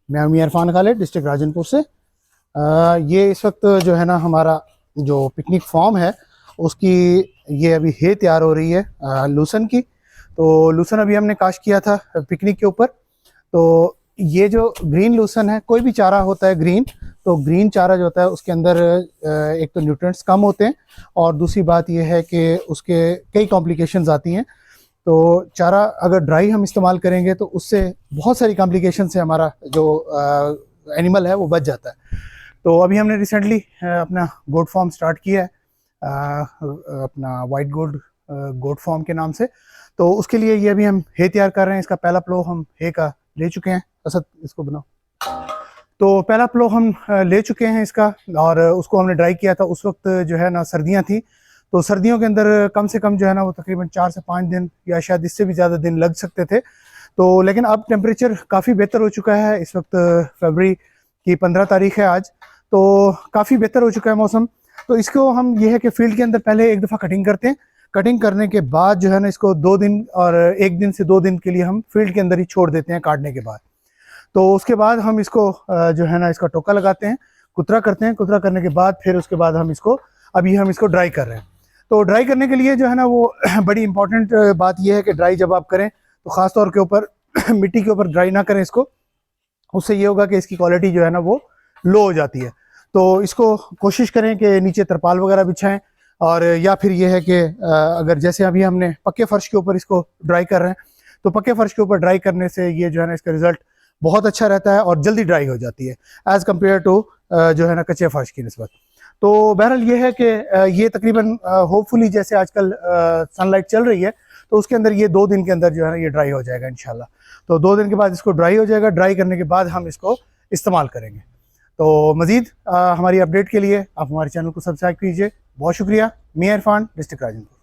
मैं हूं इरफान खालिद, डिस्ट्रिक्ट राजनपुर से। ये इस वक्त जो है ना हमारा जो पिकनिक फॉर्म है उसकी ये अभी है तैयार हो रही है लूसन की। तो लूसन अभी हमने काश किया था पिकनिक के ऊपर। तो ये जो ग्रीन लूसन है, कोई भी चारा होता है ग्रीन, तो ग्रीन चारा जो होता है उसके अंदर एक तो न्यूट्रिएंट्स कम होते हैं और दूसरी बात ये है कि उसके कई कॉम्प्लिकेशंस आती हैं। तो चारा अगर ड्राई हम इस्तेमाल करेंगे तो उससे बहुत सारी कॉम्प्लिकेशन से हमारा जो एनिमल है वो बच जाता है। तो अभी हमने रिसेंटली अपना गोट फार्म स्टार्ट किया है, अपना वाइट गोल्ड गोट फार्म के नाम से। तो उसके लिए ये अभी हम हे तैयार कर रहे हैं। इसका पहला प्लो हम हे का ले चुके हैं। असद इसको बनाओ। तो पहला प्लो हम ले चुके हैं इसका, और उसको हमने ड्राई किया था। उस वक्त जो है ना सर्दियाँ थी, तो सर्दियों के अंदर कम से कम जो है ना वो तकरीबन 4 से 5 दिन या शायद इससे भी ज़्यादा दिन लग सकते थे। तो लेकिन अब टेम्परेचर काफ़ी बेहतर हो चुका है। इस वक्त फरवरी की 15 तारीख है आज, तो काफ़ी बेहतर हो चुका है मौसम। तो इसको हम ये है कि फील्ड के अंदर पहले एक दफ़ा कटिंग करते हैं। कटिंग करने के बाद जो है ना इसको 2 दिन और 1 दिन से 2 दिन के लिए हम फील्ड के अंदर ही छोड़ देते हैं काटने के बाद। तो उसके बाद हम इसको जो है ना इसका टोका लगाते हैं, कुतरा करते हैं। कुतरा करने के बाद फिर उसके बाद हम इसको अभी हम इसको ड्राई कर रहे हैं। तो ड्राई करने के लिए जो है ना वो बड़ी इंपॉर्टेंट बात यह है कि ड्राई जब आप करें तो ख़ास तौर के ऊपर मिट्टी के ऊपर ड्राई ना करें इसको। उससे ये होगा कि इसकी क्वालिटी जो है ना वो लो हो जाती है। तो इसको कोशिश करें कि नीचे तरपाल वगैरह बिछाएं, और या फिर ये है कि अगर जैसे अभी हमने पक्के फर्श के ऊपर इसको ड्राई कर रहे हैं, तो पक्के फर्श के ऊपर ड्राई करने से ये जो है ना इसका रिजल्ट बहुत अच्छा रहता है और जल्दी ड्राई हो जाती है एज़ कम्पेयर टू जो है ना कच्चे फर्श की निस्बत। तो बहरहाल ये है कि ये तकरीबन होपफुली जैसे आजकल सनलाइट चल रही है तो उसके अंदर ये 2 दिन के अंदर जो है ना ये ड्राई हो जाएगा इंशाल्लाह। तो 2 दिन के बाद इसको ड्राई हो जाएगा। ड्राई करने के बाद हम इसको इस्तेमाल करेंगे। तो मज़ीद हमारी अपडेट के लिए आप हमारे चैनल को सब्सक्राइब कीजिए। बहुत शुक्रिया। मैं इरफान, डिस्ट्रिक्ट राजनपुर।